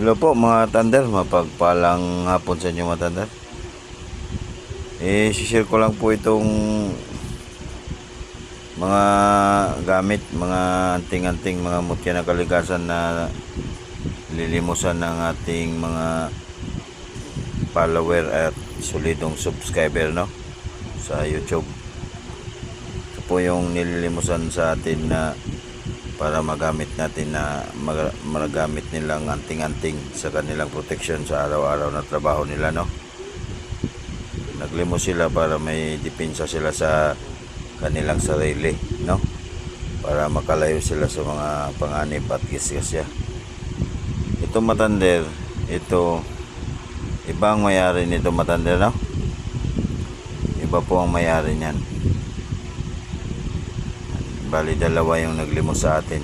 Hello po mga Thunder, mapagpalang hapon sa inyo mga Thunder. Share ko lang po itong mga gamit, mga anting-anting, mga mutya na kalikasan na lilimusan ng ating mga follower at solidong subscriber, no, sa YouTube. Ito po yung nililimusan sa atin na para magamit natin, na magamit nilang anting-anting sa kanilang protection sa araw-araw na trabaho nila, no. Naglimos sila para may depensa sila sa kanilang sarili, no, para makalayo sila sa mga panganib at gisgasya. Ito matander, ito ibang mayari nito matander, no. Iba po ang mayari niyan. Bali dalawa yung naglimos sa atin.